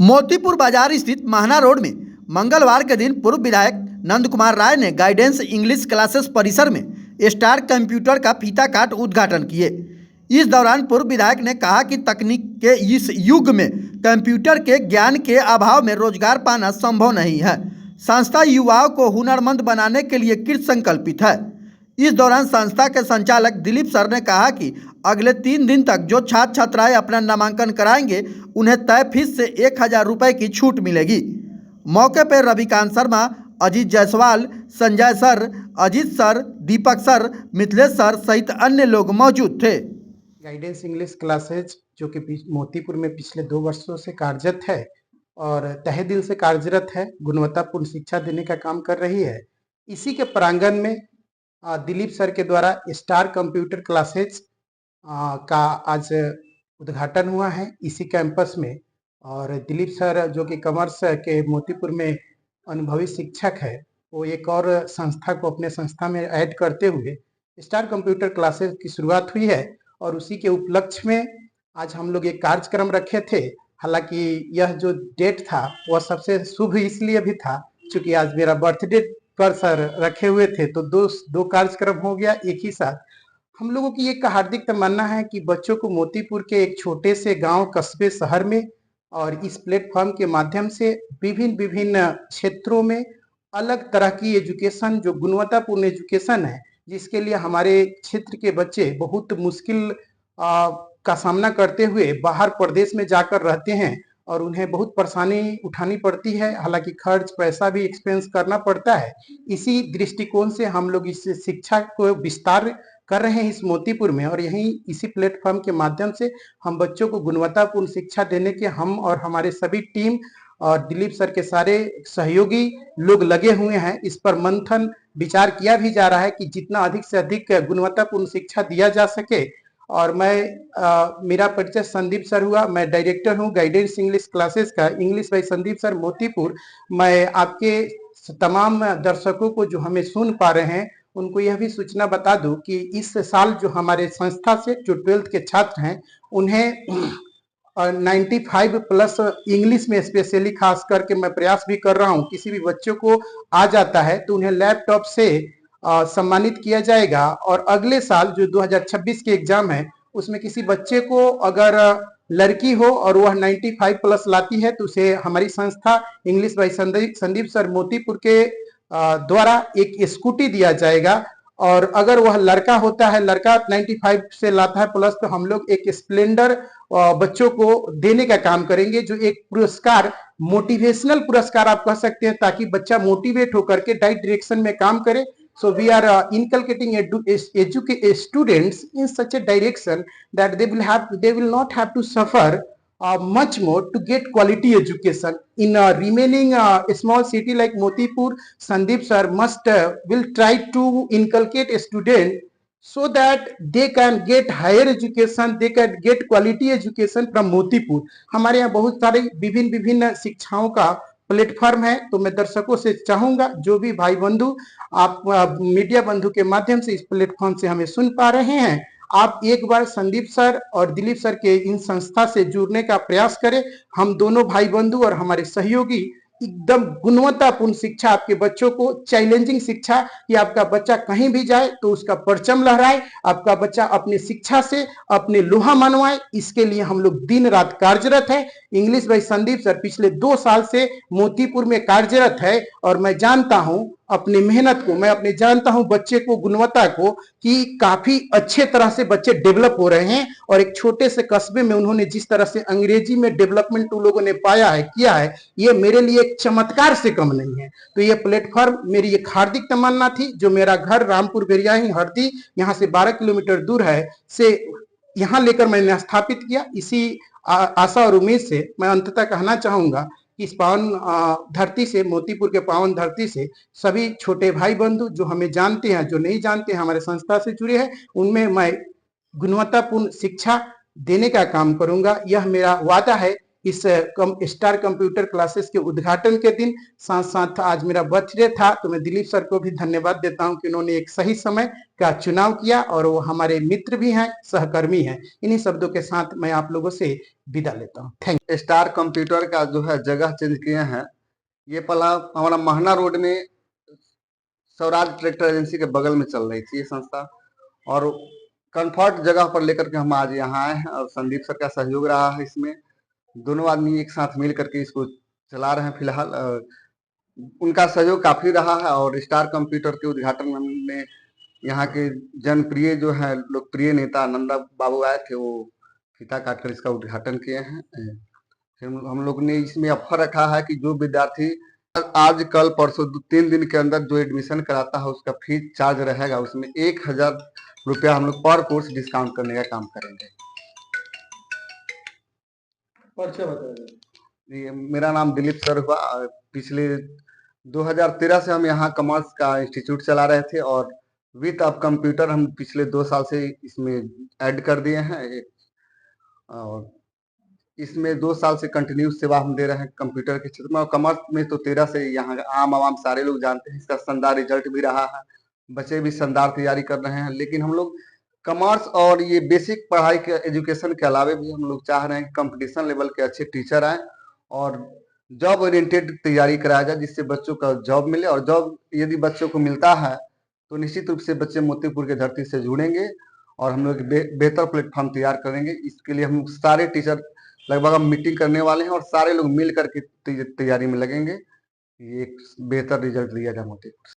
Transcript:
मोतीपुर बाजार स्थित महाना रोड में मंगलवार के दिन पूर्व विधायक नंद कुमार राय ने गाइडेंस इंग्लिश क्लासेस परिसर में स्टार कंप्यूटर का फीता काट उद्घाटन किए। इस दौरान पूर्व विधायक ने कहा कि तकनीक के इस युग में कंप्यूटर के ज्ञान के अभाव में रोजगार पाना संभव नहीं है। संस्था युवाओं को हुनरमंद बनाने के लिए कृत संकल्पित है। इस दौरान संस्था के संचालक दिलीप सर ने कहा कि अगले 3 दिन तक जो छात्र छात्राएं अपना नामांकन कराएंगे उन्हें तय फीस से 1000 रुपये की छूट मिलेगी। मौके पर रविकांत शर्मा, अजीत जायसवाल, संजय सर, अजीत सर, दीपक सर, मिथिलेश सर सहित अन्य लोग मौजूद थे। गाइडेंस इंग्लिश क्लासेज जो कि मोतीपुर में पिछले 2 वर्षों से कार्यरत है और तहे दिल से कार्यरत है, गुणवत्तापूर्ण शिक्षा देने का काम कर रही है। इसी के प्रांगण में दिलीप सर के द्वारा स्टार कंप्यूटर क्लासेज का आज उद्घाटन हुआ है इसी कैंपस में। और दिलीप सर जो कि कॉमर्स के मोतीपुर में अनुभवी शिक्षक है, वो एक और संस्था को अपने संस्था में ऐड करते हुए स्टार कंप्यूटर क्लासेज की शुरुआत हुई है। और उसी के उपलक्ष्य में आज हम लोग एक कार्यक्रम रखे थे। हालांकि यह जो डेट था वह सबसे शुभ इसलिए भी था क्योंकि आज मेरा बर्थडे पर सर रखे हुए थे, तो दो कार्यक्रम हो गया एक ही साथ। हम लोगों की एक हार्दिक तमन्ना है कि बच्चों को मोतीपुर के एक छोटे से गांव, कस्बे, शहर में और इस प्लेटफॉर्म के माध्यम से विभिन्न क्षेत्रों में अलग तरह की एजुकेशन, जो गुणवत्तापूर्ण एजुकेशन है, जिसके लिए हमारे क्षेत्र के बच्चे बहुत मुश्किल का सामना करते हुए बाहर प्रदेश में जाकर रहते हैं और उन्हें बहुत परेशानी उठानी पड़ती है। हालांकि खर्च पैसा भी एक्सपेंस करना पड़ता है। इसी दृष्टिकोण से हम लोग इस शिक्षा को विस्तार कर रहे हैं इस मोतीपुर में, और यहीं इसी प्लेटफॉर्म के माध्यम से हम बच्चों को गुणवत्तापूर्ण शिक्षा देने के हम और हमारे सभी टीम और दिलीप सर के सारे सहयोगी लोग लगे हुए हैं। इस पर मंथन विचार किया भी जा रहा है कि जितना अधिक से अधिक गुणवत्तापूर्ण शिक्षा दिया जा सके। और मेरा परिचय संदीप सर हुआ, मैं डायरेक्टर हूं गाइडेंस इंग्लिश क्लासेस का, English by Sandeep sir Motipur. मैं आपके तमाम दर्शकों को जो हमें सुन पा रहे हैं उनको यह भी सूचना बता दूं कि इस साल जो हमारे संस्था से जो 12th के छात्र हैं उन्हें 95 प्लस इंग्लिश में स्पेशली खास करके मैं प्रयास भी कर रहा हूं। किसी भी बच्चों को आ जाता है तो उन्हें लैपटॉप से सम्मानित किया जाएगा। और अगले साल जो 2026 के एग्जाम है उसमें किसी बच्चे को अगर लड़की हो और वह 95 प्लस लाती है तो उसे हमारी संस्था English by Sandeep sir Motipur के द्वारा एक स्कूटी दिया जाएगा। और अगर वह लड़का होता है, लड़का 95 से लाता है प्लस, तो हम लोग एक स्प्लेंडर बच्चों को देने का काम करेंगे, जो एक पुरस्कार, मोटिवेशनल पुरस्कार आप कह सकते हैं, ताकि बच्चा मोटिवेट होकर के राइट डायरेक्शन में काम करे। So we are inculcating students in such a direction that they will not have to suffer much more to get quality education. In remaining a small city like Motipur, Sandeep sir will try to inculcate a student so that they can get higher education, they can get quality education from Motipur. हमारे यहाँ बहुत सारे विभिन्न शिक्षाओं का platform है। तो मैं दर्शकों से चाहूंगा, जो भी भाई बंधु आप मीडिया बंधु के माध्यम से इस प्लेटफॉर्म से हमें सुन पा रहे हैं, आप एक बार संदीप सर और दिलीप सर के इन संस्था से जुड़ने का प्रयास करें। हम दोनों भाई बंधु और हमारे सहयोगी एकदम गुणवत्तापूर्ण शिक्षा आपके बच्चों को, चैलेंजिंग शिक्षा कि आपका बच्चा कहीं भी जाए तो उसका परचम लहराए, आपका बच्चा अपने शिक्षा से अपने लोहा मनवाए। इसके लिए हम लोग दिन रात कार्यरत है। इंग्लिश बाय संदीप सर पिछले 2 साल से मोतीपुर में कार्यरत है और मैं जानता हूं अपनी मेहनत को, मैं अपने जानता हूं बच्चे को, गुणवत्ता को, कि काफी अच्छे तरह से बच्चे डेवलप हो रहे हैं। और एक छोटे से कस्बे में उन्होंने जिस तरह से अंग्रेजी में डेवलपमेंट उन लोगों ने पाया है, किया है, ये मेरे लिए एक चमत्कार से कम नहीं है। तो ये प्लेटफॉर्म मेरी एक हार्दिक तमन्ना थी, जो मेरा घर रामपुर बेरियाही हरदी यहाँ से 12 किलोमीटर दूर है, से यहाँ लेकर मैंने स्थापित किया। इसी आशा और उम्मीद से मैं अंततः कहना चाहूंगा कि इस पावन धरती से, मोतीपुर के पावन धरती से सभी छोटे भाई बंधु जो हमें जानते हैं, जो नहीं जानते हैं, हमारे संस्था से जुड़े हैं, उनमें मैं गुणवत्तापूर्ण शिक्षा देने का काम करूंगा। यह मेरा वादा है इस स्टार कंप्यूटर क्लासेस के उद्घाटन के दिन। साथ साथ आज मेरा बर्थडे था, तो मैं दिलीप सर को भी धन्यवाद देता हूं कि उन्होंने एक सही समय का चुनाव किया और वो हमारे मित्र भी हैं, सहकर्मी हैं। इन्हीं शब्दों के साथ मैं आप लोगों से विदा लेता हूँ। Thank you. स्टार कंप्यूटर का जो है जगह चेंज किए हैं। ये पहला हमारा महना रोड में स्वराज ट्रैक्टर एजेंसी के बगल में चल रही थी ये संस्था, और कंफर्ट जगह पर लेकर के हम आज यहाँ आए हैं और संदीप सर का सहयोग रहा है इसमें। दोनों आदमी एक साथ मिल करके इसको चला रहे हैं फिलहाल। उनका सहयोग काफी रहा है और स्टार कंप्यूटर के उद्घाटन में हमने यहाँ के जनप्रिय जो है लोकप्रिय नेता नंदा बाबू आए थे, वो फीता काटकर इसका उद्घाटन किए हैं। फिर हम लोग ने इसमें ऑफर रखा है कि जो विद्यार्थी आज कल परसों 3 दिन के अंदर जो एडमिशन कराता है उसका फीस चार्ज रहेगा, उसमें 1000 रुपया हम लोग पर कोर्स डिस्काउंट करने का काम करेंगे। परिचय बताइए। मेरा नाम दिलीप सर हुआ। पिछले 2013 से हम यहाँ कॉमर्स का इंस्टीट्यूट चला रहे थे और विथ ऑफ कंप्यूटर हम पिछले 2 साल से इसमें ऐड कर दिए हैं। और इसमें 2 साल से कंटिन्यू सेवा हम दे रहे हैं कंप्यूटर के क्षेत्र में। और कॉमर्स में तो 13 से यहाँ आम आवाम सारे लोग जानते हैं, इसका शानदार रिजल्ट भी रहा है, बच्चे भी शानदार तैयारी कर रहे हैं। लेकिन हम लोग कॉमर्स और ये बेसिक पढ़ाई के एजुकेशन के अलावा भी हम लोग चाह रहे हैं कि कंपटीशन लेवल के अच्छे टीचर आए और जॉब ओरिएंटेड तैयारी कराया जाए, जिससे बच्चों का जॉब मिले। और जॉब यदि बच्चों को मिलता है तो निश्चित रूप से बच्चे मोतीपुर के धरती से जुड़ेंगे और हम लोग बेहतर प्लेटफॉर्म तैयार करेंगे। इसके लिए हम सारे टीचर लगभग हम मीटिंग करने वाले हैं और सारे लोग मिल करके तैयारी में लगेंगे, ये एक बेहतर रिजल्ट लिया जाए मोतीपुर से।